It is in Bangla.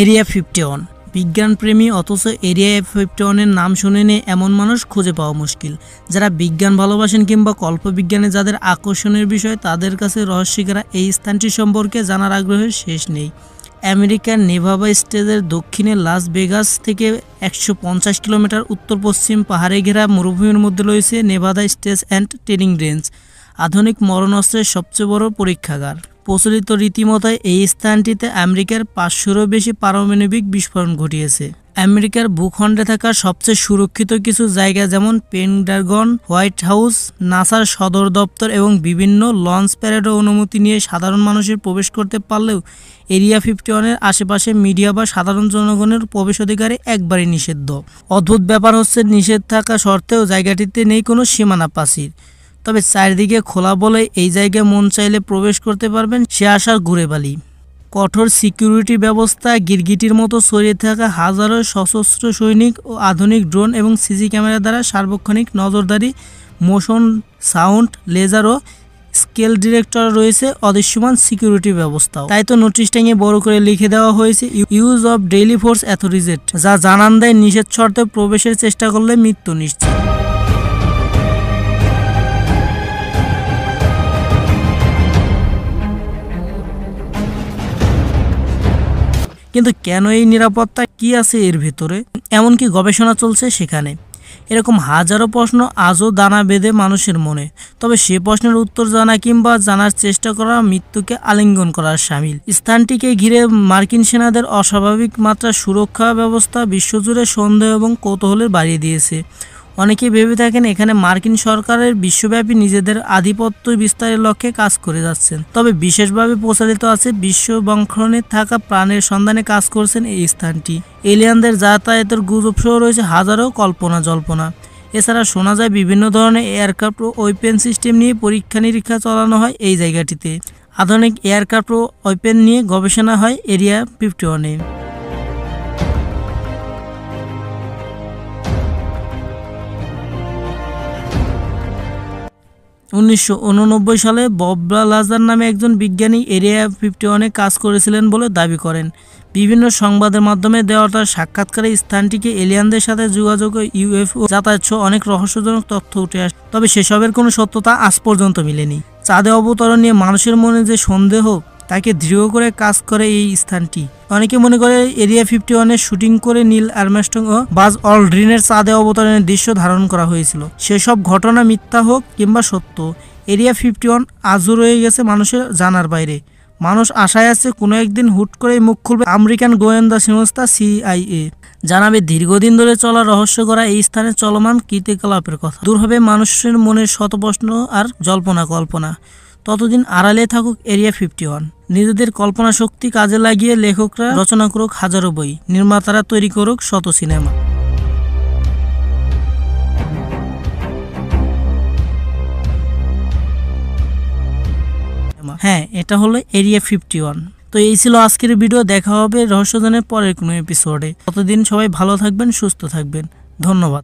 এরিয়া 51 বিজ্ঞানপ্রেমী অথচ এরিয়া 51-এর নাম শুনেনি এমন মানুষ খুঁজে পাওয়া মুশকিল। যারা বিজ্ঞান ভালোবাসেন কিংবা কল্পবিজ্ঞানে যাদের আকর্ষণের বিষয়, তাদের কাছে রহস্যিকেরা এই স্থানটি সম্পর্কে জানার আগ্রহের শেষ নেই। আমেরিকার নেভাদা স্টেটের দক্ষিণে লাস ভেগাস থেকে 150 কিলোমিটার উত্তর পশ্চিম পাহাড়ে ঘেরা মরুভূমির মধ্যে রয়েছে Nevada state and training range, আধুনিক মরণাস্ত্রের সবচেয়ে বড় পরীক্ষাগার। প্রচলিত রীতিমতো এই স্থানটিতে আমেরিকার 500-এরও বেশি পারমাণবিক বিস্ফোরণ ঘটিয়েছে। আমেরিকার ভূখণ্ডে থাকা সবচেয়ে সুরক্ষিত কিছু জায়গা যেমন পেন্টাগন, হোয়াইট হাউস, নাসার সদর দপ্তর এবং বিভিন্ন লঞ্চ প্যারেডের অনুমতি নিয়ে সাধারণ মানুষের প্রবেশ করতে পারলেও এরিয়া 51-এর আশেপাশে মিডিয়া বা সাধারণ জনগণের প্রবেশাধিকারে একবারই নিষিদ্ধ। অদ্ভুত ব্যাপার হচ্ছে, নিষেধ থাকা সত্ত্বেও জায়গাটিতে নেই কোনো সীমানা প্রাচীর। তবে চারদিকে খোলা বলে এই জায়গায় মন চাইলে প্রবেশ করতে পারবেন সে আশার ঘুরে বালি। কঠোর সিকিউরিটি ব্যবস্থা, গিরগিটির মতো ছড়িয়ে থাকা হাজারো সশস্ত্র সৈনিক ও আধুনিক ড্রোন এবং সিসি ক্যামেরা দ্বারা সার্বক্ষণিক নজরদারি, মোশন, সাউন্ড, লেজার ও স্কেল ডিরেক্টর রয়েছে অদৃশ্যমান সিকিউরিটি ব্যবস্থাও। তাই তো নোটিশ টাঙে বড় করে লিখে দেওয়া হয়েছে ইউজ অফ ডেইলি ফোর্স অথরিজেড, যা জানান দেয় নিষেধ শর্তে প্রবেশের চেষ্টা করলে মৃত্যু নিশ্চিত। কিন্তু কেন এই নিরাপত্তা, কি আছে এর ভেতরে, এমনকি গবেষণা চলছে সেখানে। এরকম হাজারো প্রশ্ন আজও দানা বেঁধে মানুষের মনে। তবে সে প্রশ্নের উত্তর জানা কিংবা জানার চেষ্টা করা মৃত্যুকে আলিঙ্গন করার শামিল। স্থানটিকে ঘিরে মার্কিন সেনাদের অস্বাভাবিক মাত্রা সুরক্ষা ব্যবস্থা বিশ্বজুড়ে সন্দেহ এবং কৌতূহলের বাড়িয়ে দিয়েছে। অনেকেই ভেবে থাকেন এখানে মার্কিন সরকারের বিশ্বব্যাপী নিজেদের আধিপত্য বিস্তারের লক্ষ্যে কাজ করে যাচ্ছেন। তবে বিশেষভাবে প্রচারিত আছে বিশ্ববঙ্খনে থাকা প্রাণের সন্ধানে কাজ করছেন এই স্থানটি। এলিয়ানদের যাতায়াতের গুজব সহ রয়েছে হাজারো কল্পনা জল্পনা। এছাড়া শোনা যায় বিভিন্ন ধরনের এয়ারক্রাফট ও ওয়েপেন সিস্টেম নিয়ে পরীক্ষা নিরীক্ষা চালানো হয় এই জায়গাটিতে। আধুনিক এয়ারক্রাফট ও ওয়েপেন নিয়ে গবেষণা হয় এরিয়া 51-এ। 1989 সালে বব লাজার নামে একজন বিজ্ঞানী এরিয়া 51-এ কাজ করেছিলেন বলে দাবি করেন। বিভিন্ন সংবাদের মাধ্যমে দেওয়া তার সাক্ষাৎকারে স্থানটিকে এলিয়ানদের সাথে যোগাযোগ, ইউএফও যাতায়াত সহ অনেক রহস্যজনক তথ্য উঠে আসে। তবে সেসবের কোনো সত্যতা আজ পর্যন্ত মেলেনি। চাঁদে অবতরণ নিয়ে মানুষের মনে যে সন্দেহ, তাকে দৃঢ় করে কাজ করে এই স্থানটি। অনেকে মনে করে এরিয়া 51-এর শুটিং করে নীল আর্মস্ট্রং ও বাজ অলড্রিনের চাঁদে অবতরণের দৃশ্য ধারণ করা হয়েছিল। সেসব ঘটনা মিথ্যা হোক কিংবা সত্য, এরিয়া 51 আজও রয়ে গেছে মানুষের জানার বাইরে। মানুষ আশায় আছে কোনো একদিন হুট করেই মুখ খুলবে আমেরিকান গোয়েন্দা সংস্থা CIA, জানাবে দীর্ঘদিন ধরে চলা রহস্য করা এই স্থানে চলমান কীর্তিকলাপের কথা। দূর হবে মানুষের মনের শত প্রশ্ন আর জল্পনা কল্পনা। ততদিন আড়ালে থাকুক এরিয়া 51। নিজেদের কল্পনা শক্তি কাজে লাগিয়ে লেখকরা রচনা করুক হাজারো বই, নির্মাতারা তৈরি করুক শত সিনেমা। হ্যাঁ, এটা হলো এরিয়া 51। তো এই ছিল আজকের ভিডিও। দেখা হবে রহস্যজনের পরের কোনো এপিসোডে। ততদিন সবাই ভালো থাকবেন, সুস্থ থাকবেন। ধন্যবাদ।